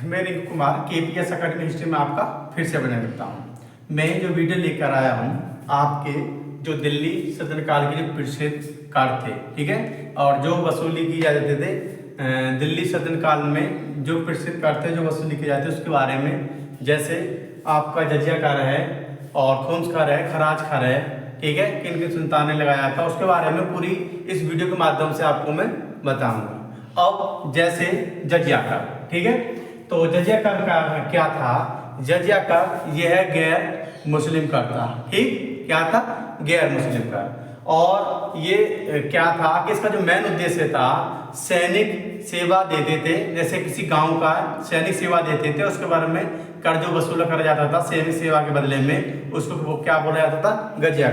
मैं Rinku Kumar KPS academy history में आपका फिर से बना करता हूँ। मैं जो वीडियो लेकर आया हूँ आपके जो दिल्ली सल्तनत काल के जो प्रसिद्ध कार्ड थे, ठीक है, और जो वसूली की जाते थे दिल्ली सल्तनत काल में जो प्रसिद्ध कार्ड थे जो वसूली की जाती है उसके बारे में, जैसे आपका जजिया कर है और खुम्स कर है, खराज कर है, ठीक है, किन किन सुल्तान ने लगाया था, उसके बारे में पूरी इस वीडियो के माध्यम से आपको मैं बताऊंगा। अब जैसे जजिया कर, ठीक है, तो जजिया कर का क्या था? जजिया कर यह गैर मुस्लिम कर था, ठीक, क्या था? गैर मुस्लिम कर। और ये क्या था कि इसका जो मेन उद्देश्य था, सैनिक सेवा देते थे, जैसे किसी गांव का सैनिक सेवा देते थे, उसके बारे में कर जो वसूला करा जाता था सैनिक सेवा के बदले में, उसको वो क्या बोला जाता था? जजिया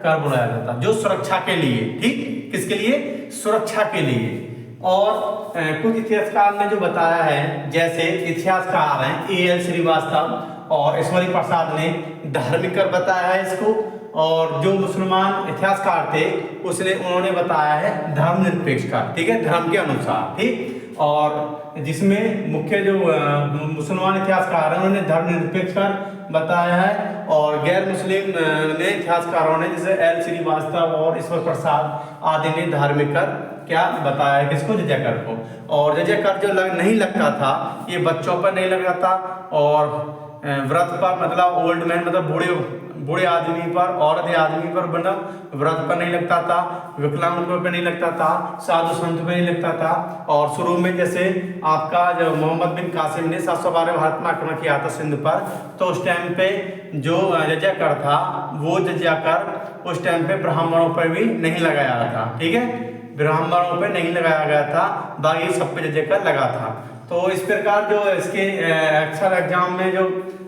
कर बोला जाता था, जो सुरक्षा के लिए, ठीक, किसके लिए? सुरक्षा के लिए। और कुछ इतिहासकार ने जो बताया है, जैसे इतिहासकार हैं A.L. श्रीवास्तव और ईश्वरी प्रसाद ने धार्मिक कर बताया है इसको, और जो मुसलमान इतिहासकार थे उन्होंने बताया है धर्मनिरपेक्ष कर, ठीक है, धर्म के अनुसार, ठीक। और जिसमें मुख्य जो मुसलमान इतिहासकार हैं उन्होंने धर्मनिरपेक्ष कर बताया है, और गैर मुस्लिम ने इतिहासकारों ने जैसे L. श्रीवास्तव और ईश्वर प्रसाद आदि ने धार्मिक कर क्या बताया है, किसको? जजिया कर को। और जजिया कर जो नहीं लगता था, ये बच्चों पर नहीं लगता था, और व्रत पर, मतलब ओल्ड मैन, मतलब बूढ़े आदमी पर, औरत आदमी पर, मतलब व्रत पर नहीं लगता था, विकलांग पर नहीं लगता था, साधु संत पर नहीं लगता था। और शुरू में जैसे आपका जो मोहम्मद बिन कासिम ने 712 भारत में आक्रमण किया था सिंध पर, तो उस टाइम पे जो जजिया कर था, वो जजिया कर उस टाइम पे ब्राह्मणों पर भी नहीं लगाया था, ठीक है, ब्राह्मणों पे नहीं लगाया गया था, बाकी सब पे जजिया कर लगा था। तो इस प्रकार जो इसके अक्सर एग्जाम में जो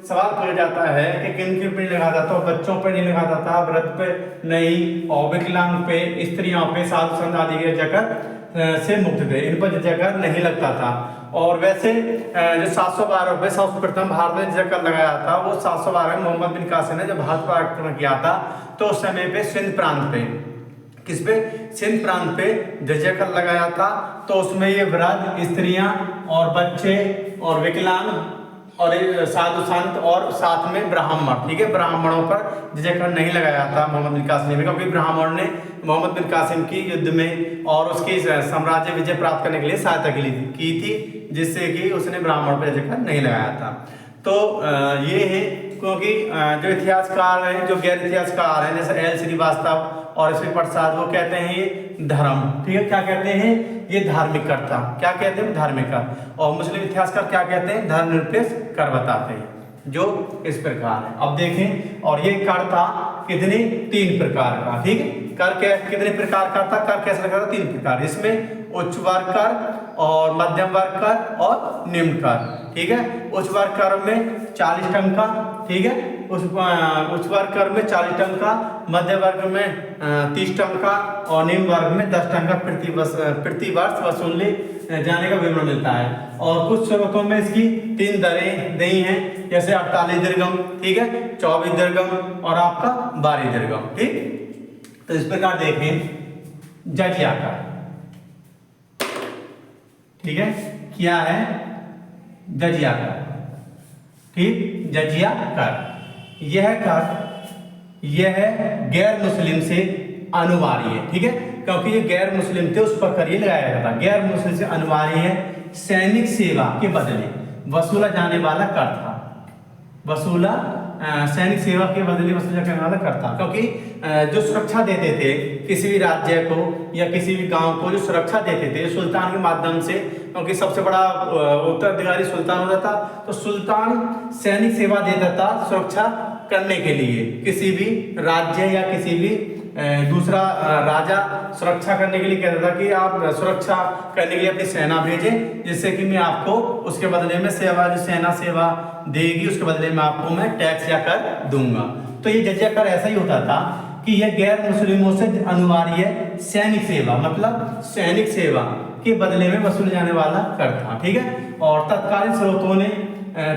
सवाल पूछा जाता है कि किन किन पे नहीं लगाता था, बच्चों पे नहीं लगाता था, व्रत पे नहीं, और विकलांग पे, स्त्रियों पे, साधु संत आदि के जगह से मुक्त थे, इन पर जगह नहीं लगता था। और वैसे जो 712 पे सर्वप्रथम भारत में जगह लगाया था, वो 712 में मोहम्मद बिन कासिम ने जब भारत पर आक्रमण किया था, तो उस समय पे सिंध प्रांत पे, किस पे? सिंध प्रांत पे जजिया कर लगाया था। तो उसमें ये वृद्ध, स्त्रियां और बच्चे और विकलांग और साधु संत और साथ में ब्राह्मण, ठीक है, ब्राह्मणों पर जजिया कर नहीं लगाया था मोहम्मद बिन कासिम ने, क्योंकि ब्राह्मण ने मोहम्मद बिन कासिम की युद्ध में और उसकी साम्राज्य विजय प्राप्त करने के लिए सहायता की थी, जिससे कि उसने ब्राह्मण पर जजिया कर नहीं लगाया था। तो ये है, क्योंकि जो इतिहासकार हैं, जो गैर इतिहासकार हैं, जैसे L. श्रीवास्तव और ईश्वरी प्रसाद, वो कहते हैं ये धर्म, ठीक है, क्या कहते हैं? ये धार्मिक कर था, क्या कहते हैं? धार्मिक कर। और मुस्लिम इतिहासकार क्या कहते हैं? धर्मनिरपेक्ष कर बताते हैं, जो इस प्रकार है। अब देखें, और ये कर था कितने? 3 प्रकार का, ठीक है, कर कितने प्रकार का था? कर कैसे लगा था? 3 प्रकार, इसमें उच्च वर्ग कर और मध्यम वर्ग कर और निम्न कर, ठीक है। उच्च वर्ग कर में 40 टंका, ठीक है, उच्च वर्ग कर में 40 टंका, मध्य वर्ग में 30 टंका और निम्न वर्ग में 10 टंका प्रति वर्ष वसूली जाने का विवरण मिलता है। और कुछ स्रोतों में इसकी 3 दरें दी हैं, जैसे 48 दिरहम, ठीक है, 24 दिरहम और आपका 12 दिरहम, ठीक। तो इस प्रकार देखें जजिया कर, ठीक है, क्या है? जजिया कर, ठीक, जजिया कर। यह गैर मुस्लिम से अनिवार्य है, ठीक है, क्योंकि ये गैर मुस्लिम थे, उस पर कर ये लगाया गया था। गैर मुस्लिम से अनिवार्य है, सैनिक सेवा के बदले वसूला जाने वाला कर था, वसूला सैनिक सेवा के बदले वसूला करने वाला कर था, क्योंकि जो सुरक्षा देते थे किसी भी राज्य को या किसी भी गांव को, जो सुरक्षा देते थे सुल्तान के माध्यम से, क्योंकि सबसे बड़ा उत्तराधिकारी सुल्तान होता था, तो सुल्तान सैनिक सेवा देता था सुरक्षा करने के लिए, किसी भी राज्य या किसी भी दूसरा राजा सुरक्षा करने के लिए कहता था कि आप सुरक्षा करने के लिए अपनी सेना भेजें, जिससे कि मैं आपको उसके बदले में सेवा, जो सेना सेवा देगी उसके बदले में आपको मैं टैक्स या कर दूंगा। तो ये जजिया कर ऐसा ही होता था कि यह गैर मुस्लिमों से अनिवार्य सैनिक सेवा, मतलब सैनिक सेवा के बदले में वसूले जाने वाला कर था, ठीक है। और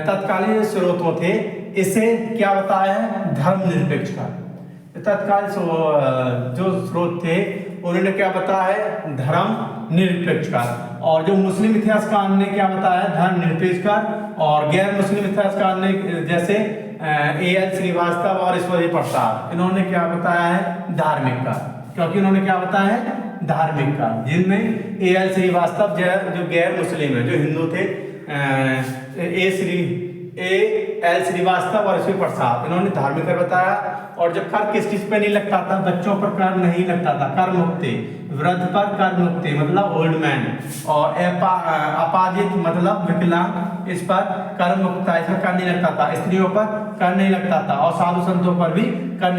तत्कालीन स्रोतों थे इसे क्या बताया है? धर्मनिरपेक्ष कर। तत्काल जो स्रोत थे उन्होंने क्या बताया है? धर्म निरपेक्ष कर। और जो मुस्लिम इतिहासकार ने क्या बताया, धर्मनिरपेक्ष कर। और गैर मुस्लिम इतिहासकार ने जैसे A.L. श्रीवास्तव और ईश्वरी प्रसाद, इन्होंने क्या बताया है, धार्मिक कर, क्योंकि इन्होंने क्या बताया है, धार्मिक कर। जिनमें A.L. श्रीवास्तव जो गैर मुस्लिम है, जो हिंदू थे, A.L. श्रीवास्तव और ईश्वरी प्रसाद, इन्होंने धार्मिक कर बताया। और जो कर किस चीज पे नहीं लगता था, बच्चों पर कर नहीं लगता था, कर मुक्ति, वृद्ध पर कर मुक्ति मतलब ओल्ड मैन, और अपाजित मतलब विकलांग, इस पर कर मुक्ता, इस पर कर नहीं लगता था। स्त्रियों पर कर नहीं लगता था, और साधु संतों पर भी कर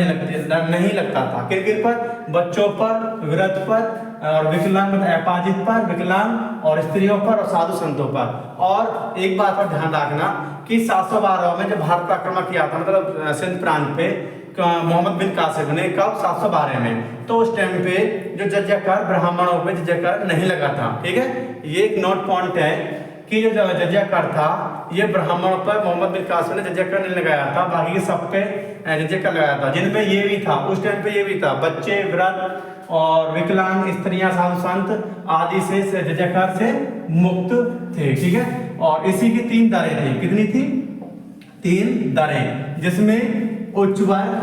नहीं लगता था। किन किन पर, बच्चों पर, वृद्ध पर, और विकलांग मतलब अपाजित पर, विकलांग, और स्त्रियों पर, और साधु संतों पर। और एक बात पर ध्यान रखना कि 712 में जब भारत पर आक्रमण किया था, मतलब सिंध प्रांत पे मोहम्मद बिन कासिम ने, कब, 712 में, तो उस टाइम पे जो जजिया कर ब्राह्मणों पे जजिया कर नहीं लगा था। ठीक है, ये एक नोट पॉइंट है कि जो जजिया कर था ये ब्राह्मणों पर मोहम्मद बिन कासिम ने जजिया कर नहीं लगाया था, बाकी के सब पे जजिया कर लगाया था, जिनमें ये भी था, उस टाइम पे ये भी था, बच्चे, वृद्ध और विकलांग, स्त्रियां, साधु संत आदि से जजिया कर से मुक्त थे। ठीक है, और इसी की 3 दरें थी। कितनी थी, 3 दरें, जिसमें उच्च वर्ग,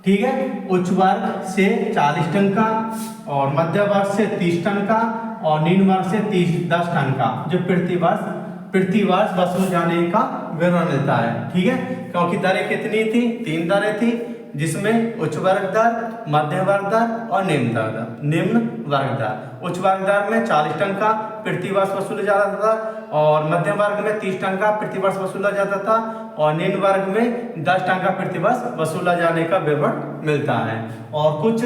ठीक है, उच्च वर्ग से 40 टन का, और मध्य वर्ग से 30 टन का, और निम्न वर्ग से 10 टन का, जो प्रति वर्ष वसूल जाने का विवरण मिलता है। ठीक है, क्योंकि दरें कितनी थी, 3 दरें थी, जिसमें उच्च वर्ग दर, मध्य वर्ग दर और निम्न वर्ग दर। उच्च वर्ग दर में 40 टन का प्रति वर्ष वसूला जाता था, और मध्यम वर्ग में 30 टन का प्रति वर्ष वसूला जाता था, और निम्न वर्ग में 10 टन का प्रति वर्ष वसूला जाने का विवरण मिलता है। और कुछ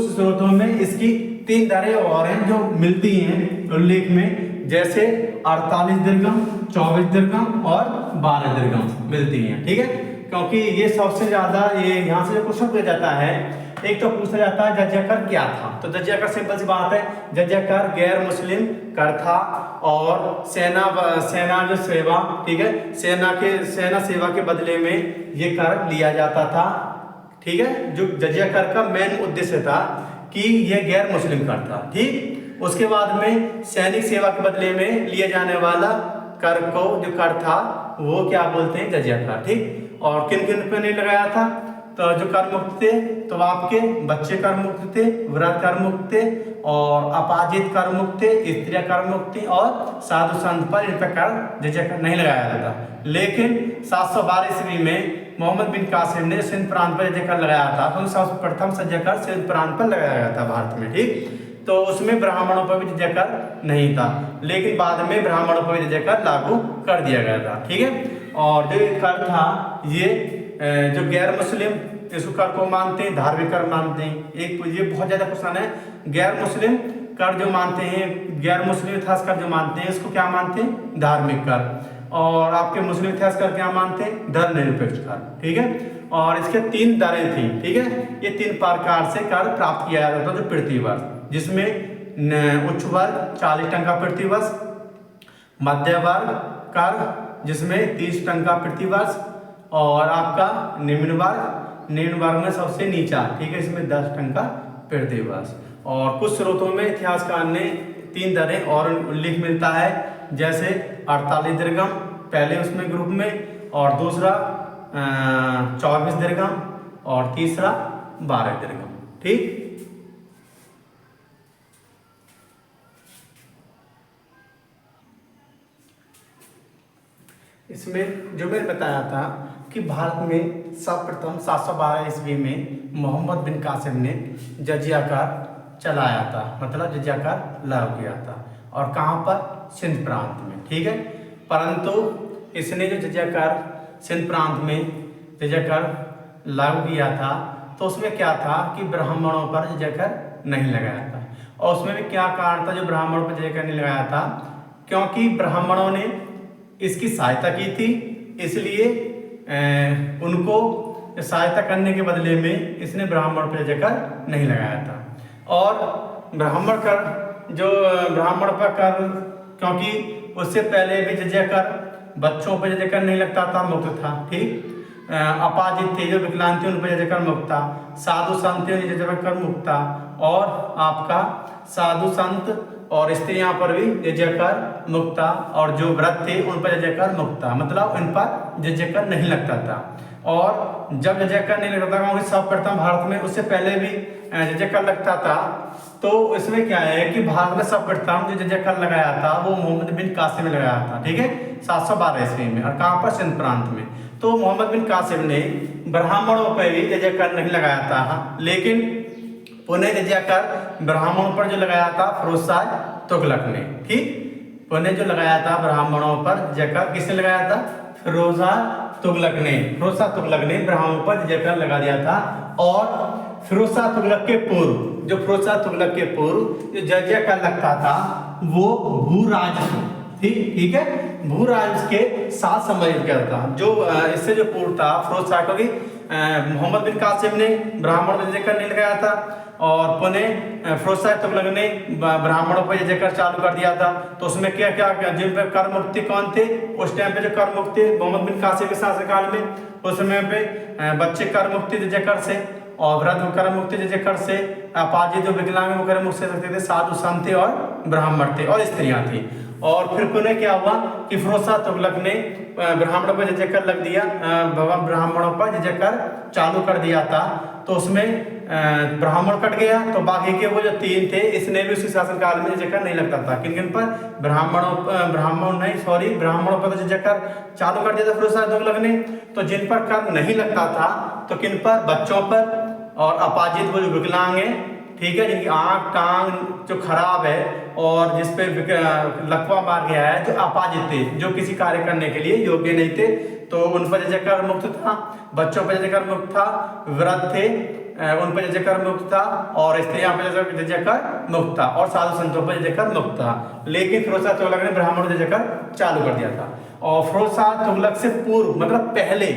स्रोतों में इसकी 3 दरें और हैं जो मिलती हैं उल्लेख में, जैसे 48 दिरहम, 24 दिरहम और 12 दिरहम मिलती हैं। ठीक है, क्योंकि ये सबसे ज्यादा, ये यहाँ से जो क्वेश्चन पूछा जाता है, एक तो पूछा जाता है जजिया कर क्या था। तो जजिया कर सिंपल सी बात है, जजिया कर गैर मुस्लिम कर था, और सेना जो सेवा, ठीक है, सेना सेवा के बदले में ये कर लिया जाता था। ठीक है, जो जजिया कर का मेन उद्देश्य था कि यह गैर मुस्लिम कर था। ठीक, उसके बाद में सैनिक सेवा के बदले में लिए जाने वाला कर को, जो कर था, वो क्या बोलते हैं, जजिया कर। ठीक, और किन किन पे नहीं लगाया था, तो जो कर मुक्त थे, तो आपके बच्चे कर मुक्त थे, वृद्ध कर मुक्त थे, और अपाजित कर मुक्त थे, स्त्रियां कर मुक्त थी, और साधु संत पर इन पर कर जजिया कर नहीं लगाया जाता था। लेकिन 712 ईस्वी में मोहम्मद बिन कासिम ने सिंध प्रांत पर जजिया कर लगाया था, तो सर्वप्रथम जजिया कर सिंध प्रांत पर लगाया गया था भारत में। ठीक, तो उसमें ब्राह्मणों पर भी जजिया कर नहीं था, लेकिन बाद में ब्राह्मणों पर भी जजिया कर लागू कर दिया गया था। ठीक है, और जो कर था, ये जो गैर मुस्लिम इसको कर को मानते हैं, धार्मिक कर मानते हैं। एक ये बहुत ज्यादा क्वेश्चन है, गैर मुस्लिम कर जो मानते हैं, गैर मुस्लिम इतिहासकार जो मानते हैं, इसको क्या मानते हैं, धार्मिक कर। और आपके मुस्लिम इतिहासकार क्या मानते हैं, धर्मनिरपेक्ष कर। ठीक है, और इसके 3 दरें थी। ठीक है, ये 3 प्रकार से कर प्राप्त किया जाता था, जो प्रति वर्ष, जिसमें उच्च वर्ग 40 टन का प्रति वर्ष, मध्य वर्ग कर जिसमें 30 टन का प्रति वर्ष, और आपका निम्न वर्ग में सबसे नीचा, ठीक है, इसमें 10 टन का प्रति वर्ष। और कुछ स्रोतों में इतिहासकार ने 3 दरें और उल्लेख मिलता है, जैसे 48 दिरहम पहले उसमें ग्रुप में, और दूसरा 24 दिरहम, और तीसरा 12 दिरहम। ठीक, इसमें जो मैंने बताया था कि भारत में सर्वप्रथम 712 ईस्वी में मोहम्मद बिन कासिम ने जजिया कर चलाया था, मतलब जजिया कर लागू किया था, और कहाँ पर, सिंध प्रांत में। ठीक है, परंतु इसने जो जजिया कर सिंध प्रांत में जजिया कर लागू किया था, तो उसमें क्या था कि ब्राह्मणों पर जजिया कर नहीं लगाया था। और उसमें भी क्या कारण था जो ब्राह्मणों पर जजिया कर नहीं लगाया था, क्योंकि ब्राह्मणों ने इसकी सहायता की थी, इसलिए उनको सहायता करने के बदले में इसने ब्राह्मण पर जजिया कर नहीं लगाया था। और ब्राह्मण पर कर, क्योंकि उससे पहले भी जजिया कर बच्चों पर जजिया कर नहीं लगता था, मुक्त था। ठीक, अपाजित थे जो विकलांग थे उन पर जजिया कर मुक्त था, साधु संत थे जजिया कर मुक्त था, और आपका साधु संत और स्त्रियां पर भी जजिया कर मुक्त था, और जो व्रत थे उन पर जजिया कर मुक्त था, मतलब इन पर जजिया कर नहीं लगता था। और जब जजिया कर नहीं लगता था क्योंकि सर्वप्रथम भारत में उससे पहले भी जजिया कर लगता था, तो इसमें क्या है कि भारत में सर्वप्रथम जो जजिया कर लगाया था वो मोहम्मद बिन कासिम ने लगाया था, ठीक है, 712 ईस्वी में। और कहाँ पर? सिंध प्रांत में। तो मोहम्मद बिन कासिम ने ब्राह्मणों पर भी जजिया कर नहीं लगाया था, लेकिन पुनः जजिया कर ब्राह्मणों पर जो लगाया था फिरोज शाह तुगलक ने, ठीक, पुनः जो लगाया था ब्राह्मणों पर जजिया कर किसने लगाया था? फिरोज शाह तुगलक ने। फिरोज शाह तुगलक ने ब्राह्मणों पर जजिया कर लगा दिया था। और फिरोज शाह तुगलक के पूर्व, जो फिरोज शाह तुगलक के पूर्व जो जजिया कर लगता था वो भूराज, ठीक है, भूराज के साथ संबंधित क्या था। जो इससे जो पूर्व था फिरोज शाह, क्योंकि मोहम्मद बिन कासिम ने ब्राह्मण पर जजिया कर नहीं लगाया था, और पुनः फिरोज शाह तुगलक ने ब्राह्मणों पर जजिया कर चालू कर दिया था। तो उसमें क्या क्या जिन पे कर मुक्ति कौन थे उस टाइम पे? जो कर मुक्ति मोहम्मद बिन कासिम के शासनकाल में, उस समय पे बच्चे कर मुक्ति जजिया कर से, और वृद्ध कर मुक्ति जजिया कर से, अपाहिज जो विकलांग वो कर मुक्त से सकते थे, साधु संत थे और ब्राह्मण थे और स्त्रियां थी। और फिर पुनः क्या हुआ कि फिरोज शाह तुगलक ने ब्राह्मणों पर जजिया कर लग दिया, ब्राह्मणों पर जजिया कर चालू कर दिया था। तो उसमें ब्राह्मण कट गया, तो बाकी के वो जो 3 थे इसने भी उसके शासनकाल में जजिया कर नहीं लगता था। किन किन पर? ब्राह्मणों पर तो जजिया कर चालू कर दिया था फिरोज शाह तुगलक ने। तो जिन पर कर नहीं लगता था तो किन पर? बच्चों पर और अपाहिज वो जो विकलांग है, ठीक है, जिनकी आंख टांग जो खराब है और जिसपे लकवा मार गया है, जो अपाहिज थे, जो किसी कार्य करने के लिए योग्य नहीं थे, तो उन पर जजिया कर मुक्त था। बच्चों पर जजिया कर मुक्त था, वृद्ध थे उन पर जजिया कर मुक्त था, और स्त्रियां पर जजिया कर मुक्त था, और साधु संतों पर जजिया कर मुक्त था। लेकिन फिरोज शाह तुगलक ने ब्राह्मणों पर जजिया कर चालू कर दिया था। और फिरोज शाह तुगलक से पूर्व, मतलब पहले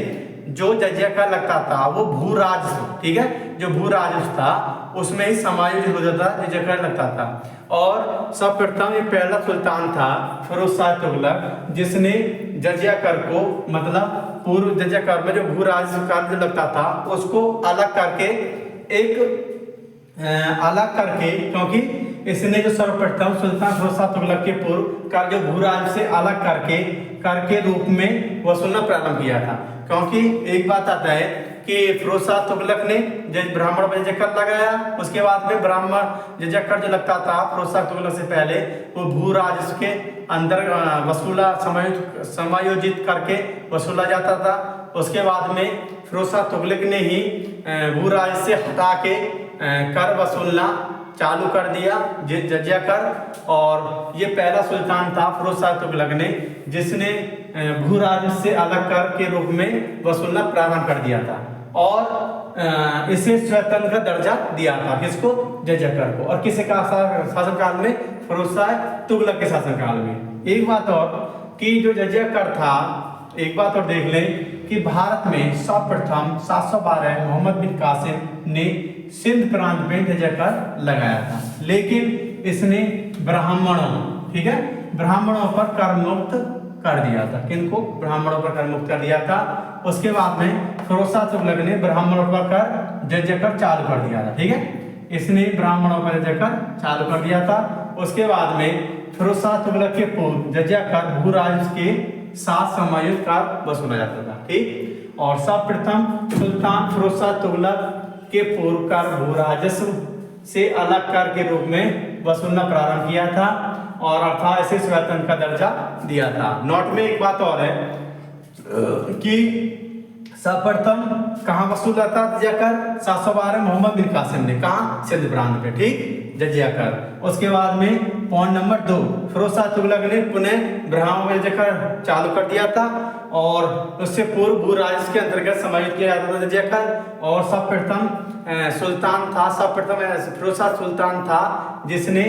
जो जजिया कर लगता था वो भूराज, ठीक है, जो भूराज था उसमें ही समायोजित हो जाता, जजिया कर लगता था। और सर्वप्रथम ये पहला सुल्तान था फिरोज शाह तुगलक जिसने जजिया कर को, मतलब पूर्व जजिया कर में जो भूराज काल जो लगता था उसको अलग करके क्योंकि इसने जो सर्वप्रथम सुल्तान फिरोज शाह तुगलक के पूर्व का जो भूराज से अलग करके रूप में वसूलना प्रारंभ किया था। क्योंकि एक बात आता है कि फिरोज शाह तुगलक ने ब्राह्मण पर जजिया कर लगाया, उसके बाद में ब्राह्मण जजिया कर जो लगता था फिरोज शाह तुगलक से पहले वो भूराज के अंदर वसूला समायोजित करके वसूला जाता था। उसके बाद में फिरोज शाह तुगलक ने ही भूराज से हटा के कर वसूलना चालू कर दिया जजिया कर। और ये पहला सुल्तान था फिरोज शाह तुगलक ने जिसने भूराज से अलग कर के रूप में वसूलना प्रारंभ कर दिया था, और इसे स्वतंत्र का दर्जा दिया था। किसको? जजिया कर को। और किसी का शासनकाल में? फिरोज शाह तुगलक के शासनकाल में। एक बात और कि जो जजिया कर था, एक बात और देख लें कि भारत में सर्वप्रथम 712 मोहम्मद बिन कासिम ने सिंध प्रांत में जजिया कर लगाया था, लेकिन इसने ब्राह्मणों, ठीक है, ब्राह्मणों पर कर मुक्त कर दिया था। किनको? ब्राह्मणों पर कर मुक्त कर दिया था। उसके बाद में फिरोज शाह तुगलक ने ब्राह्मणों पर कर जजिया कर चालू कर दिया था, ठीक है, इसने ब्राह्मणों पर जजिया कर चालू कर दिया था। उसके बाद में फिरोज शाह तुगलक के पूर्व जजिया कर भूराज के साथ समायोजित कर वसूला जाता था, ठीक। और सर्वप्रथम सुल्तान फिरोज शाह तुगलक के पूर्व कर भूराजस्व से अलग कर के रूप में वसूलना प्रारंभ किया था, और अर्थात इसे स्वतंत्र का दर्जा दिया था। नोट में एक बात और है कि सर्वप्रथम कहाँ वसूला था जजिया कर? 712 मोहम्मद बिन कासिम ने। कहाँ? सिंध प्रांत पे, ठीक, जजिया कर। उसके बाद में पॉइंट नंबर 2, फिरोज शाह तुगलक ने पुनः ब्राह्मणों में जजिया कर चालू कर दिया था, और उससे पूर्व भूराज के अंतर्गत समायोजित किया जाता था जजिया कर। और सर्वप्रथम सुल्तान था, सर्वप्रथम फिरोज शाह सुल्तान था जिसने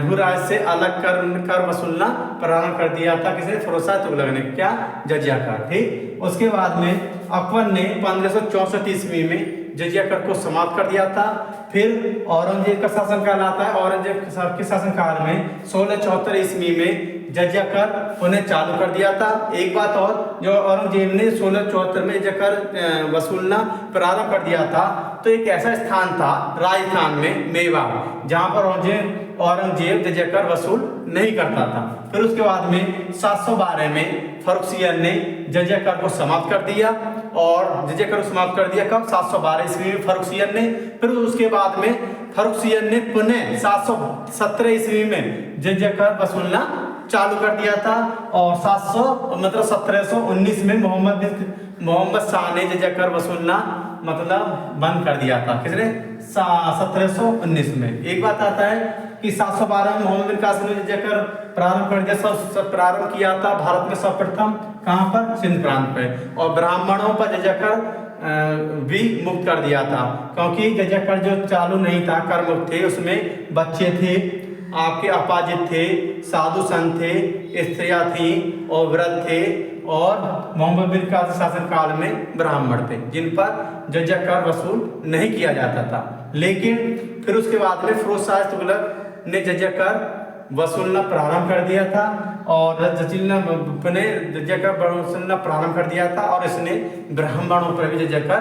भूराज से अलग कर वसूलना प्रारंभ कर दिया था। किसने? फिरोज शाह तुगलक ने। क्या? जजिया कर, ठीक। उसके बाद में अकबर ने 1564 ईस्वी में जजिया कर को समाप्त कर दिया था। फिर औरंगजेब का शासनकाल आता है, औरंगजेब के शासनकाल में 1674 ईस्वी में जजिया कर उन्हें चालू कर दिया था। एक बात और, जो औरंगजेब ने 1674 में जजिया कर वसूलना प्रारंभ कर दिया था, तो एक ऐसा स्थान था राजस्थान में मेवाड़, जहां पर औरंगजेब जजिया कर वसूल नहीं करता था। फिर उसके बाद में 712 में फर्रुखसियन ने जजिया कर को समाप्त कर दिया, और जजिया कर को समाप्त कर दिया कब? 712 ईस्वी में फर्रुखसियन ने। फिर उसके बाद में फर्रुखसियन ने पुनः 717 ईस्वी में जजिया कर वसूलना चालू कर दिया था, और 1719 में मोहम्मद शाह ने जजिया कर वसूलना बंद कर दिया था। किसने? 1719 में। एक बात आता है कि 712 में मोहम्मद बिन कासिम ने जजिया कर प्रारंभ कर दिया, सब प्रारंभ किया था भारत में सर्वप्रथम। कहाँ पर? सिंध प्रांत पे। और ब्राह्मणों पर जजिया कर भी मुक्त कर दिया था, क्योंकि जजिया कर जो चालू नहीं था, कर मुक्त थे, उसमें बच्चे थे, आपके अपाजित थे, साधु संत थे, स्त्रियां थी और वृद्ध थे, और मोहम्मद बिन कासिम शासन काल में ब्राह्मण थे, जिन पर जजिया कर वसूल नहीं किया जाता था। लेकिन फिर उसके बाद में फिरोज शाह तुगलक ने जजिया कर वसूलना प्रारंभ कर दिया था, और जजिया कर वसूलना प्रारंभ कर दिया था, और इसने ब्राह्मणों पर भी जजिया कर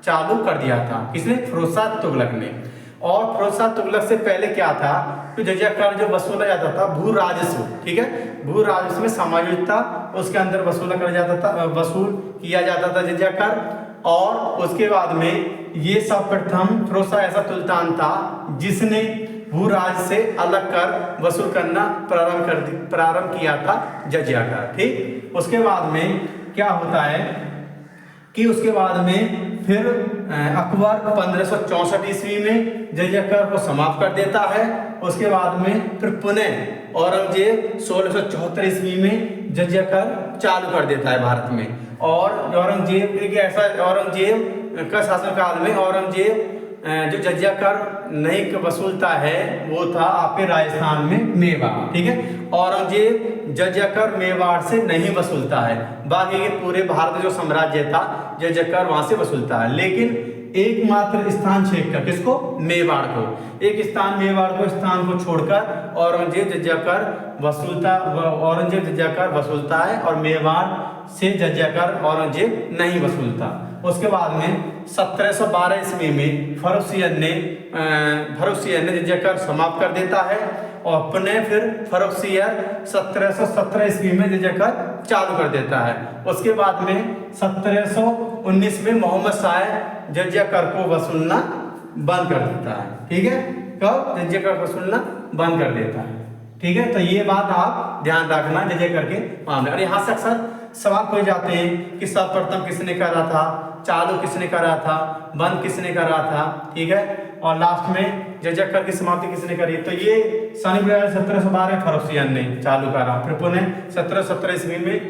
चालू कर दिया था। किसने? फिरोज शाह तुगलक ने। और फिरोज शाह तुगलक से पहले क्या था कि जजिया कर जो वसूला जाता था भू राजस्व, ठीक है, भू राजस्व में समायोजित था, उसके अंदर वसूला कर जाता था, वसूल किया जाता था जजिया कर। और उसके बाद में ये सर्वप्रथम फिरोज शाह ऐसा सुल्तान था जिसने भू राज से अलग कर वसूल करना प्रारंभ किया था जजिया कर। ठीक, उसके बाद में क्या होता है कि उसके बाद में फिर अकबर 1564 ईस्वी में जजिया कर को समाप्त कर देता है। उसके बाद में फिर पुनः औरंगजेब 1674 ईस्वी में जजिया कर चालू कर देता है भारत में। और औरंगजेब का शासनकाल में औरंगजेब जो जजिया कर नहीं वसूलता है वो था आपके राजस्थान में मेवाड़। ठीक है, औरंगजेब जजिया कर मेवाड़ से नहीं वसूलता है, बाकी के पूरे भारत जो साम्राज्य था जजिया कर वहां से वसूलता है। लेकिन एकमात्र स्थान छोड़कर, किसको? मेवाड़ को। एक स्थान मेवाड़ को स्थान को छोड़कर औरंगजेब जजिया कर वसूलता है, और मेवाड़ से जजिया कर औरंगजेब नहीं वसूलता। उसके बाद में 1712 ईस्वी में फर्रुखसियन ने जजिया कर समाप्त कर देता है, और पुनः फिर फर्रुखसियन 1717 ईस्वी में जजिया कर चालू कर देता है। उसके बाद में 1719 में मोहम्मद शाह जजिया कर को वसूलना बंद कर देता है। ठीक है, कब? जजिया कर वसूलना बंद कर देता है। ठीक है, तो ये बात आप ध्यान रखना जजिया कर के मामले। और यहाँ से अक्सर सवाल पूछे जाते हैं कि सर्वप्रथम किसने करा था, चालू किसने करा था, बंद किसने करा था, ठीक है, और लास्ट में जजिया कर की समाप्ति किसने करी? तो ये सन 1712 फर्रुखसियन ने चालू करा, फिर पुनः 1717 ईस्वी में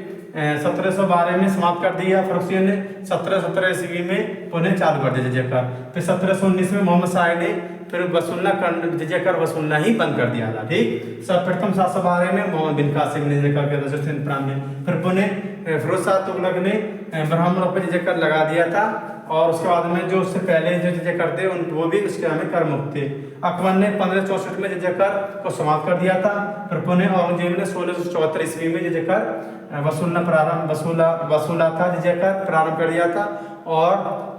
1712 में समाप्त कर दिया फर्रुखसियन ने, 1717 ईस्वी में पुनः चालू कर दिया जजिया कर। फिर 1719 में मोहम्मद शाह ने फिर जजिया कर वसूलना ही बंद कर दिया था। ठीक, सर्वप्रथम 712 में मोहम्मद बिन कासिम ने जजिया कर के सिंध प्रांत में, फिर पुनः फिरोज शाह तुगलक ने ब्राह्मणों पर जजिया कर लगा दिया था, और उसके बाद में जो उससे पहले जो जजिया कर थे वो भी उसके हमें कर मुक्त थे। अकबर ने 1564 में जजिया कर को समाप्त कर दिया था, फिर पुनः औरंगजेब ने 1674 ईस्वी में जजिया कर वसूला था, जजिया कर प्रारंभ कर दिया था, और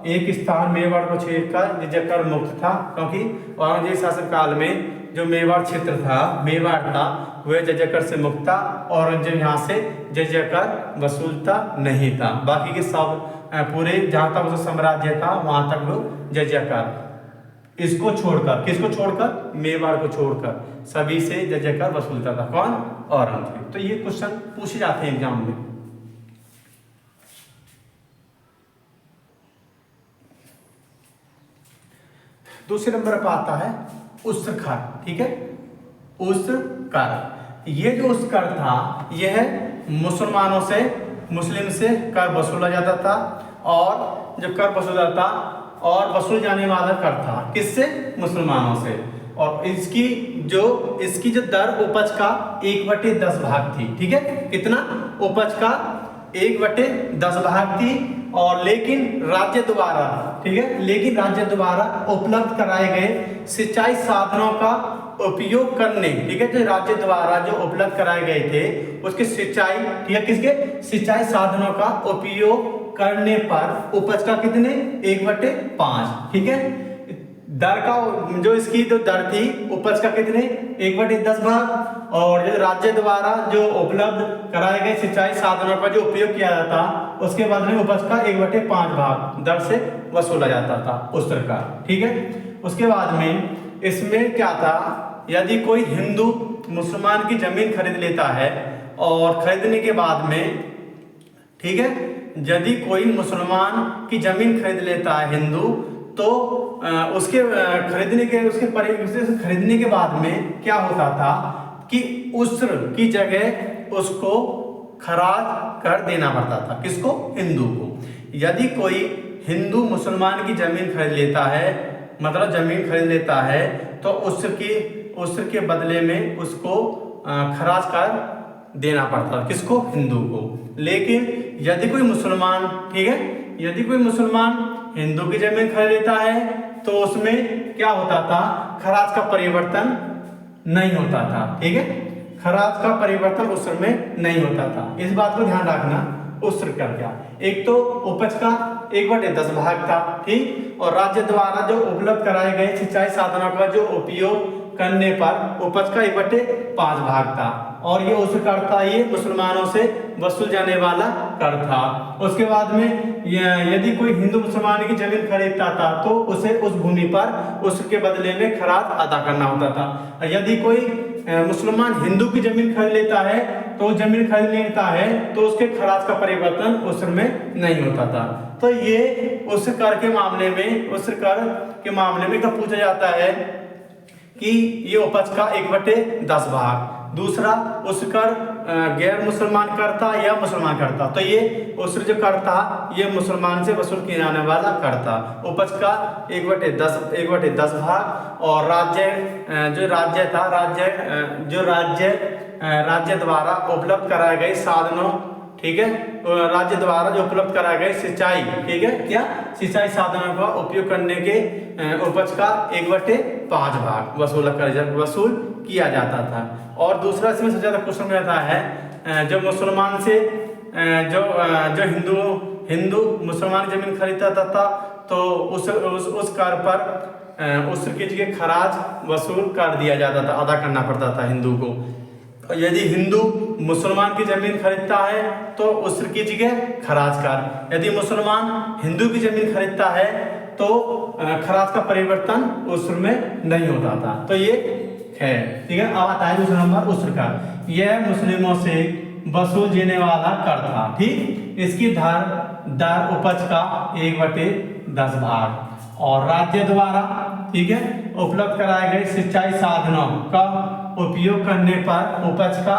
एक स्थान मेवाड़ को छेड़कर जजिया कर मुक्त था, क्योंकि औरंगजेब शासनकाल में जो मेवाड़ क्षेत्र था, मेवाड़ था, वह जजिया कर से मुक्त था। औरंगजेब यहाँ से जजिया कर वसूलता नहीं था, बाकी के सब पूरे जहाँ तक उसका साम्राज्य था वहाँ तक वो जजिया कर इसको छोड़कर, किसको छोड़कर? मेवाड़ को छोड़कर सभी से जजिया कर वसूलता था। कौन? औरंगजेब। तो ये क्वेश्चन पूछे जाते हैं एग्जाम में। दूसरे नंबर पर आता है उस्र कर। ठीक है, उस्र कर, ये जो उस्र कर था यह मुसलमानों से, मुस्लिम से कर वसूला जाता था, और जब कर वसूला था और वसूल जाने वाला कर था किससे? मुसलमानों से। और इसकी जो दर उपज का 1/10 भाग थी। ठीक है, कितना? उपज का 1/10 भाग थी। और लेकिन राज्य द्वारा, ठीक है, लेकिन राज्य द्वारा उपलब्ध कराए गए सिंचाई साधनों का उपयोग करने, ठीक है, जो राज्य द्वारा जो उपलब्ध कराए गए थे उसके सिंचाई, ठीक है, किसके? सिंचाई साधनों का उपयोग करने पर उपज का कितने 1/5, ठीक है। दर का जो इसकी जो दर थी उपज का कितने 1/10 भाग, और जो राज्य द्वारा जो उपलब्ध कराए गए सिंचाई साधनों का जो उपयोग किया जाता उसके बदले में उपज का 1/5 भाग दर से वसूला जाता था उस प्रकार, ठीक है। उसके बाद में इसमें क्या था, यदि कोई हिंदू मुसलमान की जमीन खरीद लेता है और खरीदने के बाद में, ठीक है, यदि कोई मुसलमान की जमीन खरीद लेता है हिंदू, तो उसके खरीदने के बाद में क्या होता था कि उस्र की जगह उसको खराज कर देना पड़ता था। किसको? हिंदू को। यदि कोई हिंदू मुसलमान की जमीन खरीद लेता है, मतलब जमीन खरीद लेता है, तो उस्र के बदले में उसको खराज कर देना पड़ता था। किसको? हिंदू को। लेकिन यदि कोई मुसलमान, ठीक है, यदि कोई मुसलमान हिंदू की जमीन खरीद लेता है तो उसमें क्या होता था, खराज का परिवर्तन नहीं होता था, ठीक है। खराज का परिवर्तन उस्र में नहीं होता था। इस बात को ध्यान रखना। उस्र का क्या, एक तो उपज का 1/10 भाग था, ठीक, और राज्य द्वारा जो उपलब्ध कराए गए सिंचाई साधनों का जो उपयोग करने पर उपज का 1/5 भाग था, और ये उस कर था, ये मुसलमानों से वसूल जाने वाला कर था। उसके बाद में यदि कोई हिंदू मुसलमान की जमीन खरीदता था तो उसे उस भूमि पर उसके बदले में खराज अदा करना होता था। यदि कोई मुसलमान हिंदू की जमीन खरीद लेता है तो जमीन खरीद लेता है तो उसके खराज का परिवर्तन उस्र में नहीं होता था। तो ये उस कर के मामले में तो पूछा जाता है कि ये उपज का 1/10 भाग, दूसरा उस कर गैर मुसलमान करता या मुसलमान करता, तो ये उस्र जो करता ये मुसलमान से वसूल किया जाने वाला करता। उपज का 1/10 भाग, और राज्य द्वारा उपलब्ध कराए गए साधनों, ठीक है, राज्य द्वारा जो उपलब्ध कराए गए सिंचाई, ठीक है, क्या सिंचाई साधनों का उपयोग करने के उपज का 1/5 भाग वसूल किया जाता था। और दूसरा इसमें सबसे ज्यादा क्वेश्चन रहता है, जो मुसलमान से जो हिंदू मुसलमान जमीन खरीदता था तो उस कर पर उस्र की जगह खराज वसूल कर दिया जाता था, अदा करना पड़ता था हिंदू को। यदि हिंदू मुसलमान की जमीन खरीदता है तो उस्र की जगह खराज कर, यदि मुसलमान हिंदू की जमीन खरीदता है तो खराज का परिवर्तन उस्र में नहीं होता था। तो ये है, ठीक है। अब आता है दूसरा नंबर उस्र का। यह मुस्लिमों से वसूल जाने वाला कर था, ठीक। इसकी दर उपज का 1/10 भाग, और राज्य द्वारा, ठीक है, उपलब्ध कराए गए सिंचाई साधनों का उपयोग करने पर उपज का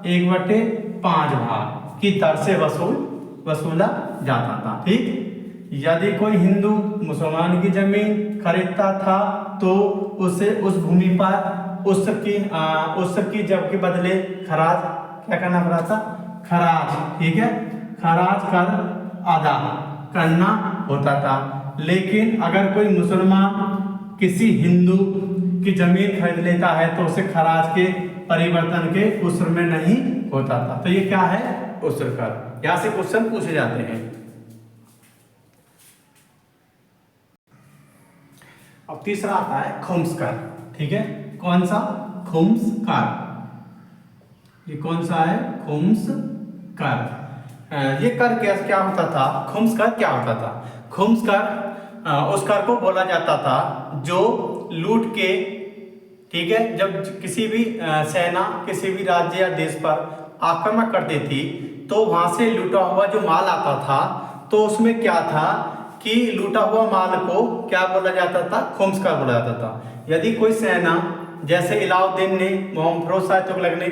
1/5 भाग की दर से वसूला जाता था, ठीक। यदि कोई हिंदू मुसलमान की जमीन खरीदता था तो उसे उस भूमि पर उस्र की जबकि बदले खराज क्या करना पड़ा था, खराज, ठीक है, खराज कर अदा करना होता था। लेकिन अगर कोई मुसलमान किसी हिंदू की जमीन खरीद लेता है तो उसे खराज के परिवर्तन के उस्र में नहीं होता था। तो ये क्या है, उस्र कर। यहां से क्वेश्चन पूछे जाते हैं। अब तीसरा आता है खुम्स कर, ठीक है। कौन सा? खुम्स कर। ये कौन सा है? खुम्स कर। ये कर क्या होता था? खुम्स कर क्या होता था? खुम्स कर उस कर को बोला जाता था जो लूट के, ठीक है, जब किसी भी सेना किसी भी राज्य या देश पर आक्रमण करती थी तो वहां से लूटा हुआ जो माल आता था तो उसमें क्या था कि लूटा हुआ माल को क्या बोला जाता था? खुम्स कर बोला जाता था। यदि कोई सेना, जैसे इलाउद्दीन ने, मोहम्मद फिरोज शाह तुगलक ने,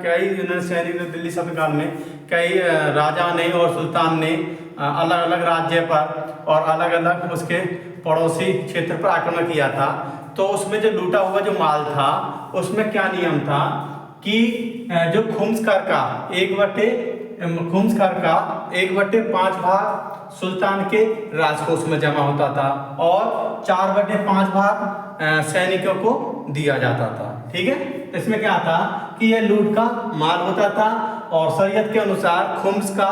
कई सैनिक दिल्ली सल्तनत में कई राजा ने और सुल्तान ने अलग अलग राज्य पर और अलग अलग उसके पड़ोसी क्षेत्र पर आक्रमण किया था, तो उसमें जो लूटा हुआ जो माल था उसमें क्या नियम था कि जो खुम्स कर का 1/5 भाग सुल्तान के राजकोष में जमा होता था और 4/5 भाग सैनिकों को दिया जाता था, ठीक है। इसमें क्या था कि यह लूट का माल होता था और शरीयत के अनुसार खुम्स का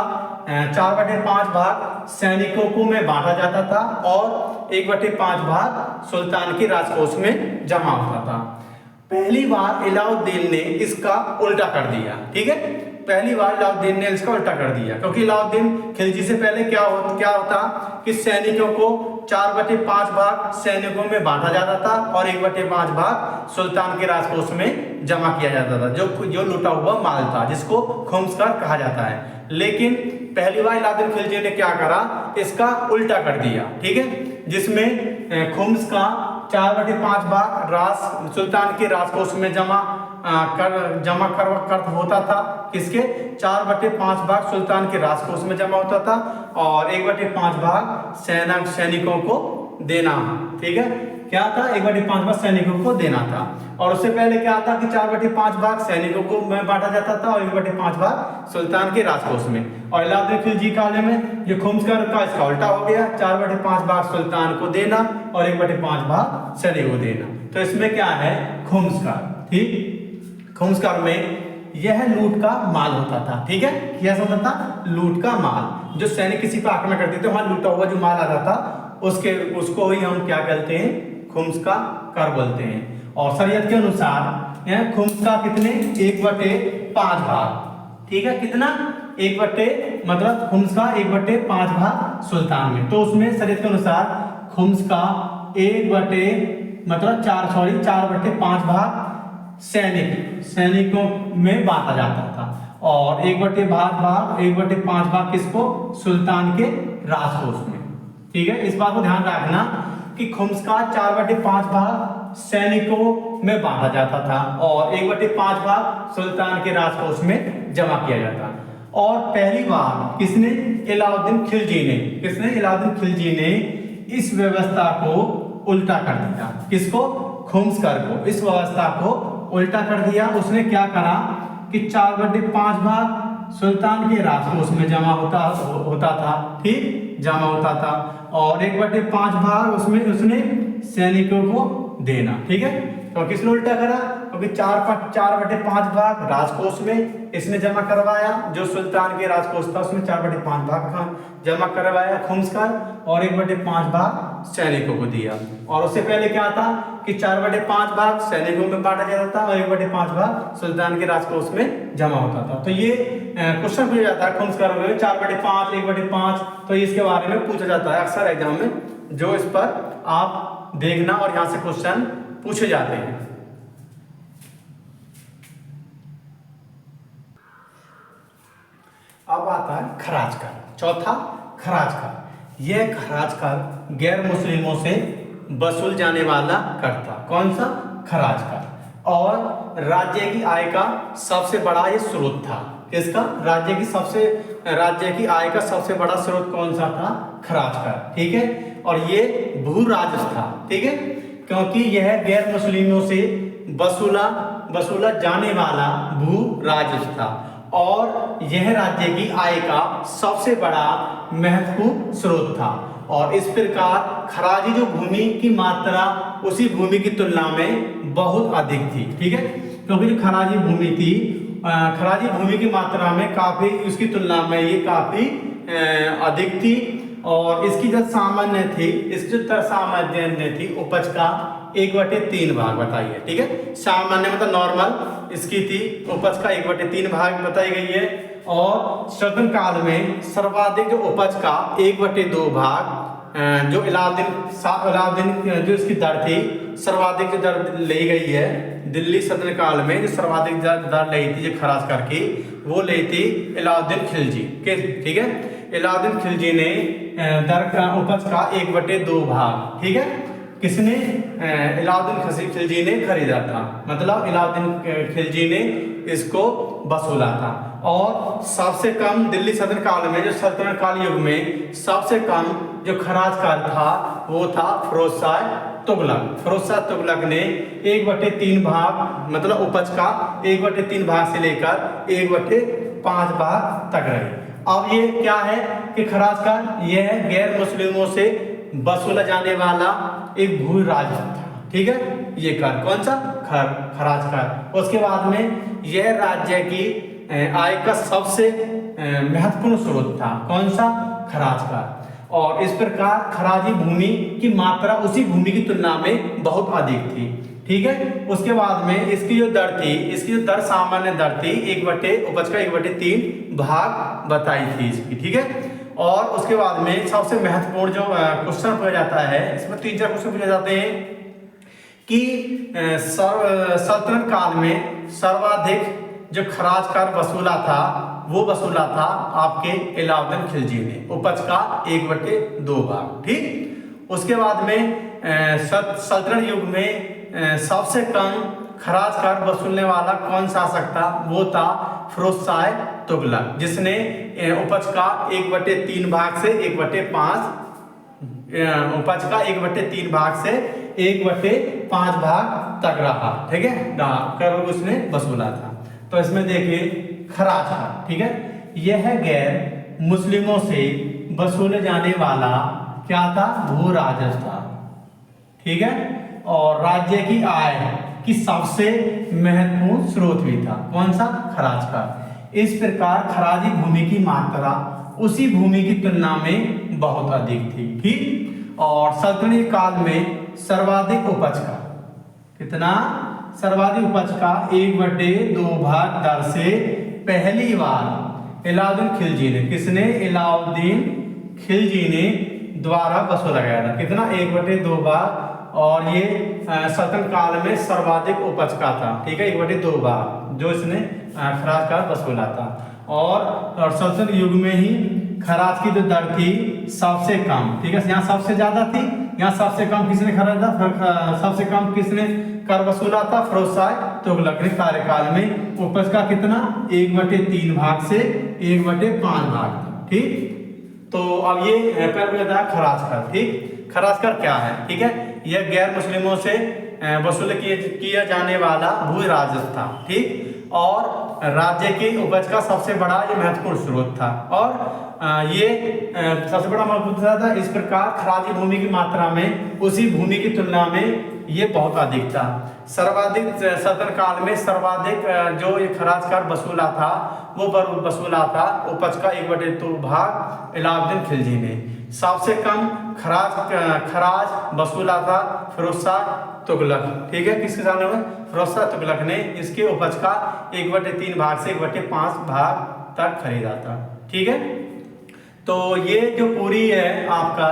4/5 भाग सैनिकों को में बांटा जाता था और 1/5 भाग सुल्तान के राजकोष में जमा होता था। पहली बार अलाउद्दीन ने इसका उल्टा कर दिया, ठीक है, पहली बार अलाउद्दीन ने इसका उल्टा कर दिया, क्योंकि अलाउद्दीन खिलजी से पहले क्या होता कि सैनिकों को 4/5 भाग सैनिकों में बांटा जाता था और 1/5 भाग सुल्तान के राजकोष में जमा किया जाता था, जो लूटा हुआ माल था, जिसको खुम्सकर कहा जाता है। लेकिन पहली बार अलाउद्दीन खिलजी ने क्या करा, इसका उल्टा कर दिया, ठीक है, जिसमें खुम्स का 4/5 भाग सुल्तान के राजकोष में जमा कर होता था। किसके 4/5 भाग सुल्तान के राजकोष में जमा होता था और 1/5 भाग सैनिकों को देना, ठीक है, क्या था, 1/5 भाग सैनिकों को देना था। और उससे पहले क्या था कि 4/5 भाग सैनिकों को में बांटा जाता था और 1/5 भाग सुल्तान के राजकोष में। और अलाउद्दीन खिलजी काले में जो खुम्सकर का इसका उल्टा हो गया, 4/5 भाग सुल्तान को देना और 1/5 भाग सैनिकों को देना। तो इसमें क्या है, खुम्सकर, ठीक, खुम्सकर में यह लूट का माल होता था, ठीक है, क्या होता था, लूट का माल। जो सैनिक किसी पर आक्रमण करते थे, वहां लूटा हुआ जो माल आता था उसको ही हम क्या कहते हैं, खुम्स का कर बोलते हैं। और शरीयत के अनुसार खुम्स का कितने 1/5 भाग, ठीक है, कितना मतलब खुम्स का 1/5 भाग सुल्तान में। तो उसमें शरीयत के अनुसार खुम्स का 4/5 भाग सैनिकों में बांटा जाता था और 1/5 भाग किसको, सुल्तान के राजकोष में, ठीक है। इस बात को ध्यान रखना कि खुम्स का 4/5 भाग सैनिकों में बांटा जाता था और 1/5 भाग सुल्तान के राजकोष में जमा किया जाता। और पहली बार किसने, अलाउद्दीन खिलजी ने इस व्यवस्था को उल्टा कर दिया। किसको, खुम्सकर को, इस व्यवस्था को उल्टा कर दिया। उसने क्या करा कि 4/5 भाग सुल्तान के राजकोष में जमा होता था, ठीक, जमा होता था और 1/5 भाग उसने सैनिकों को देना, ठीक है। तो किसने उल्टा करा, क्योंकि 4/5 भाग राजकोष में इसने जमा करवाया, जो सुल्तान के राजकोष था उसमें 4/5 भाग जमा करवाया खुम्सकर और 1/5 भाग सैनिकों को दिया। और उससे पहले क्या था कि 4/5 भाग सैनिकों में बांटा जाता था और 1/5 भाग सुल्तान के राजकोष में जमा होता था। तो ये क्वेश्चन पूछा जाता है खुम्सकर में 4/5 1/5, तो इसके बारे में पूछा जाता है अक्सर एग्जाम में, जो इस पर आप देखना और यहाँ से क्वेश्चन पूछे जाते हैं। अब आता है खराज कर, चौथा खराज कर। यह खराज कर गैर मुस्लिमों से वसूल जाने वाला कर था। कौन सा, खराज कर। और राज्य की आय का सबसे बड़ा ये स्रोत था। किसका, राज्य की आय का सबसे बड़ा स्रोत कौन सा था, खराज कर, ठीक है। और ये भू राजस्व था, ठीक है, क्योंकि यह गैर मुस्लिमों से वसूला जाने वाला भू राजस्व था और यह राज्य की आय का सबसे बड़ा महत्वपूर्ण स्रोत था। और इस प्रकार खराजी जो भूमि की मात्रा उसी भूमि की तुलना में बहुत अधिक थी, ठीक है, क्योंकि जो खराजी भूमि थी, खराजी भूमि की मात्रा में काफी, उसकी तुलना में ये काफी अधिक थी। और इसकी जो सामान्य थी उपज का 1/3 भाग बताइए, ठीक है, सामान्य मतलब नॉर्मल इसकी थी, उपज का 1/3 भाग बताई गई है। और सदन काल में सर्वाधिक जो उपज का 1/2 भाग जो अलाउद्दीन जो इसकी दर थी, सर्वाधिक जो दर ली गई है दिल्ली सदन काल में, जो सर्वाधिक दर ली थी जो खराज करके, वो ली थी अलाउद्दीन खिलजी के, ठीक है। अलाउद्दीन खिलजी ने दर का उपज का 1/2 भाग, ठीक है, किसने, अलाउद्दीन खिलजी ने खरीदा था, मतलब अलाउद्दीन खिलजी ने इसको वसूला था। और सबसे कम दिल्ली सल्तनत काल में, जो सल्तनत काल युग में सबसे कम जो खराज कर था वो था फिरोज शाह तुगलक ने 1/3 भाग, मतलब उपज का 1/3 भाग से लेकर 1/5 भाग तक रहे। अब ये क्या है कि खराज कर यह गैर मुस्लिमों से वसूला जाने वाला एक भू राजस्व था, ठीक है, ये कर कौन सा, खराज कर। उसके बाद में यह राज्य की आय का सबसे महत्वपूर्ण स्रोत था। कौन सा? खराज का। और इस प्रकार खराजी भूमि की मात्रा उसी भूमि की तुलना में बहुत अधिक थी। ठीक है। उसके बाद में इसकी जो दर थी, इसकी जो दर सामान्य दर थी, उपज का 1/3 भाग बताई थी इसकी। ठीक है। और उसके बाद में सबसे महत्वपूर्ण जो क्वेश्चन पूछा जाता है, इसमें 3-4 क्वेश्चन पूछे जाते हैं कि सल्तनत काल में सर्वाधिक जो खराज कर वसूला था वो वसूला था आपके अलाउद्दीन खिलजी ने, उपज का 1/2 भाग। ठीक। उसके बाद में सल्तनत युग में सबसे कम खराज कर वसूलने वाला कौन शासक था? वो था फिरोज शाह तुगलक, जिसने उपज का 1/3 भाग से 1/5 उपज का 1/3 भाग से 1/5 भाग तक रहा। ठीक है, कर उसने वसूला था। तो इसमें देखिए खराज का, ठीक है, यह गैर मुस्लिमों से वसूले जाने वाला क्या था? भू राजस्व था। ठीक है। और राज्य की आय की सबसे महत्वपूर्ण स्रोत भी था। कौन सा? खराज का। इस प्रकार खराजी भूमि की मात्रा उसी भूमि की तुलना में बहुत अधिक थी। ठीक। और सल्तनत काल में सर्वाधिक उपज का कितना? सर्वाधिक उपज का 1/2 भाग दर से पहली बार अलाउद्दीन खिलजी ने, किसने? अलाउद्दीन खिलजी ने द्वारा वसूला गया था। कितना? 1/2 भाग। और ये सल्तनत काल में सर्वाधिक उपज का था। ठीक है, 1/2 भाग जो इसने खराज का वसूला था। और सल्तनत युग में ही खराज की जो दर थी सबसे कम। ठीक है, यहाँ सबसे ज्यादा थी, यहाँ सबसे कम किसने खराजा? सबसे कम किसने कर वसूला था? फिरोज शाह तुगलक ने कार्यकाल में। उपज का कितना? 1/3 भाग से 1/5 भाग। ठीक। तो अब ये पहले बताया खराज कर। ठीक। खराज कर क्या है? ठीक है, यह गैर मुस्लिमों से वसूल किया जाने वाला भू राजस्व था। ठीक। और राज्य की उपज का सबसे बड़ा ये महत्वपूर्ण स्रोत था। और ये सबसे बड़ा महत्वपूर्ण था। इस प्रकार खराजी भूमि की मात्रा में उसी भूमि की तुलना में ये बहुत अधिक था। सर्वाधिक सल्तनत काल में सर्वाधिक जो ये खराज कर वसूला था वो वसूला था उपज का 1/2 भाग अलाउद्दीन खिलजी ने। सबसे कम खराज वसूला था फिरोज शाह तुगलक। ठीक है, किसके सामने में? फिरोज शाह तुगलक ने इसके उपज का 1/3 भाग से 1/5 भाग तक खरीदा था। ठीक है। तो ये जो पूरी है आपका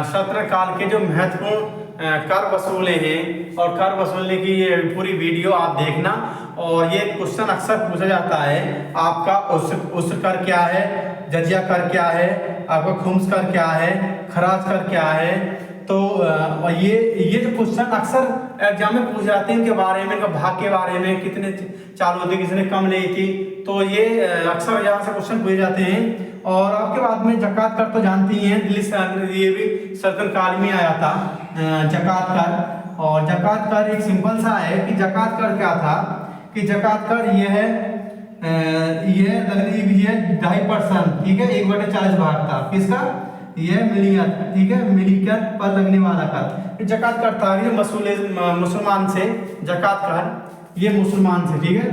सल्तनत काल के जो महत्वपूर्ण कर वसूले हैं, और कर वसूलने की ये पूरी वीडियो आप देखना। और ये क्वेश्चन अक्सर पूछा जाता है आपका, उस कर क्या है, जजिया कर क्या है, आपका खुम्स कर क्या है, खराज कर क्या है। तो ये जो क्वेश्चन अक्सर एग्जाम में पूछ जाते हैं इनके बारे में, इनका भाग के बारे में, कितने चालू होती, किसने कम ली थी। तो ये अक्सर यहाँ से क्वेश्चन पूछे जाते हैं। और आपके बाद में जकात कर तो जानती ही हैं, दिल्ली से ये भी सल्तनत काल में आया था जकात कर। और जकात कर एक सिंपल सा है कि जकात कर क्या था कि जकात कर ये है 2.5%। ठीक है, 1/40 भाग था। किसका? ये मिलियत। ठीक है, मिलियत पर लगने वाला कर जकात कर था। ये मुसलमान से जकात कर, ये मुसलमान से। ठीक है,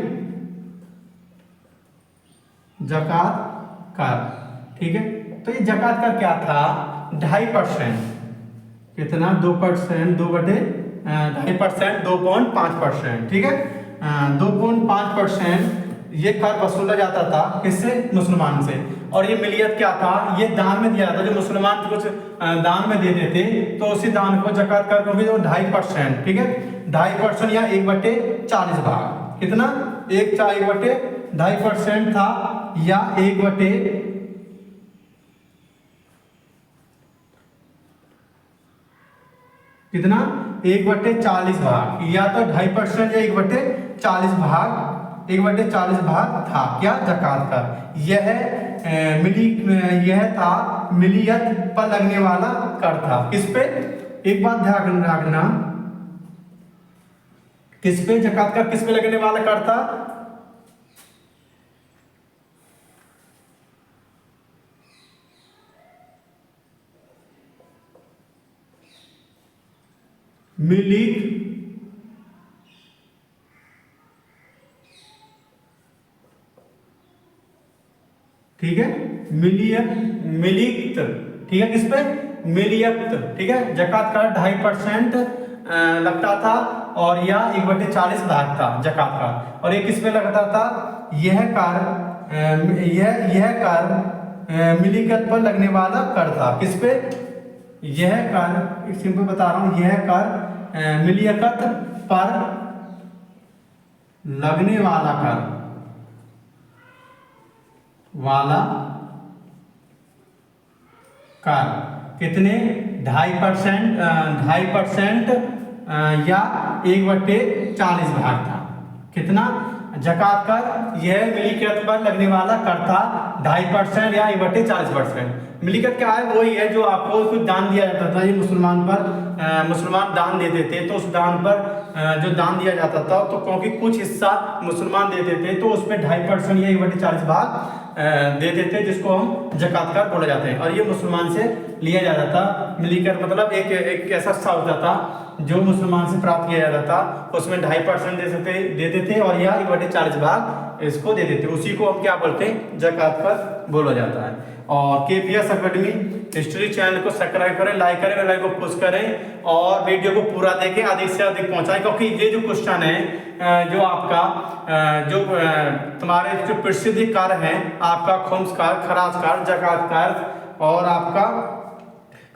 जकात कर। ठीक है, तो ये जकात कर क्या था? 2.5%। कितना? 2%, 2/2.5%, 2.5%। ठीक है, 2.5% ये कर वसूला जाता था। किससे? मुसलमान से। और ये मिलियत क्या था? ये दान में दिया था। जो मुसलमान कुछ दान में देते थे तो उसी दान को जकात कर को भी 2.5%। ठीक है, 2.5% या 1/40 भाग। कितना? 1/2.5% था या 1/40 कितना? 1/40 भाग, या तो 2.5% या 1/40 भाग, 1/40 भाग था क्या? जकात का। यह था मिलियत पर लगने वाला कर था। किस पे? एक बात ध्यान रखना, किस पे जकात का, किस पे लगने वाला कर था? मिलियत ठीक है, मिलियत, ठीक है, किस पे, मिलियत, ठीक है। जकात का 2.5% लगता था और या 1/40 भाग था जकात का, और ये किस पे लगता था, यह कर मिलिकत पर लगने वाला कर था। किस पे, यह कर, सिंपल बता रहा हूं, यह कर मिलियत पर लगने वाला कर कितने, 2.5% या 1/40 भाग था। कितना, जकात का यह मिलिकियत पर लगने वाला कर था 2.5% या 1/40%। मिलिकियत क्या है, वही है जो आपको कुछ दान दिया जाता था, ये मुसलमान दान देते थे, तो उस दान पर जो दान दिया जाता था, तो क्योंकि कुछ हिस्सा मुसलमान देते थे तो उसमें 2.5% या 1/40 भाग देते थे, जिसको हम जकात का बोला जाते हैं, और ये मुसलमान से लिया जाता था। मिलिकियत मतलब एक ऐसा हिस्सा होता था जो मुसलमान से प्राप्त किया जाता था, उसमें 2.5% देते थे और या 1/40 भाग इसको देते थे, उसी को हम क्या बोलते हैं, जकात पर बोला जाता है। और KPS अकेडमी हिस्ट्री चैनल को सब्सक्राइब करें, लाइक करें, बेल आइकन को पुश करें और वीडियो को पूरा देखें, अधिक से अधिक पहुंचाएं, क्योंकि ये जो क्वेश्चन है जो आपका जो तुम्हारे जो प्रसिद्ध कार्य हैं, आपका खुम्स कार्य, खराज कार्य, जकात कार्य और आपका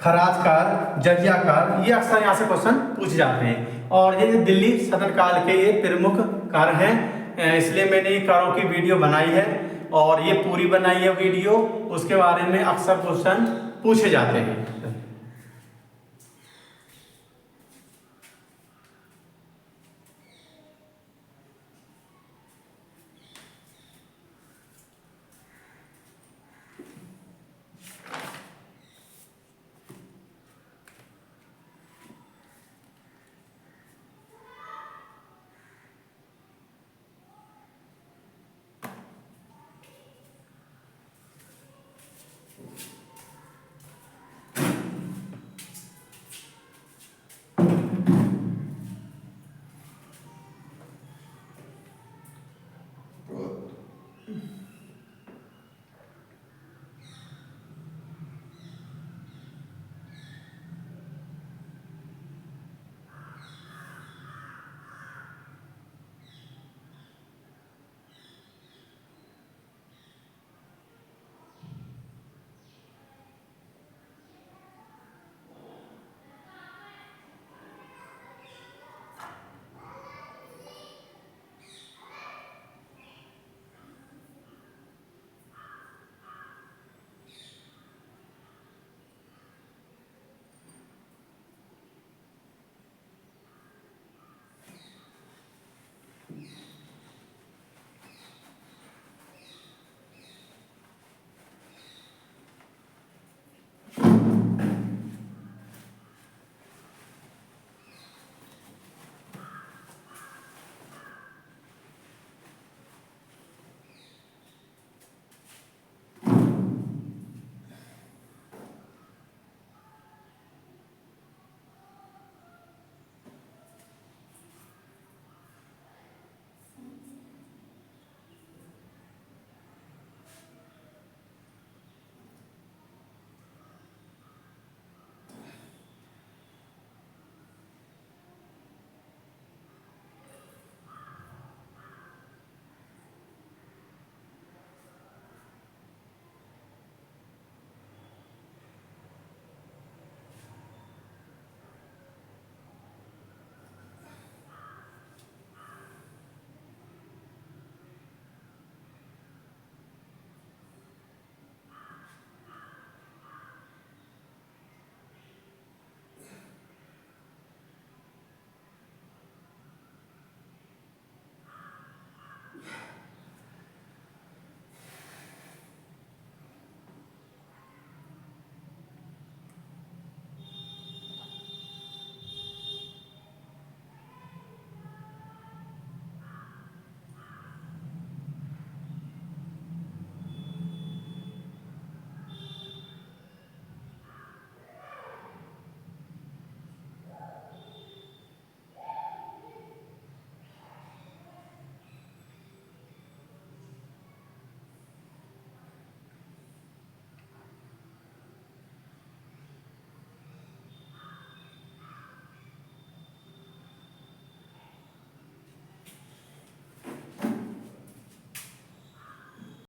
खराज कार्य, जजिया कार्य, ये अक्सर यहाँ से क्वेश्चन पूछे जाते हैं, और ये दिल्ली सदन काल के ये प्रमुख कार्य हैं, इसलिए मैंने ये कार्यों की वीडियो बनाई है, और ये पूरी बनाई है वीडियो, उसके बारे में अक्सर क्वेश्चन पूछे जाते हैं।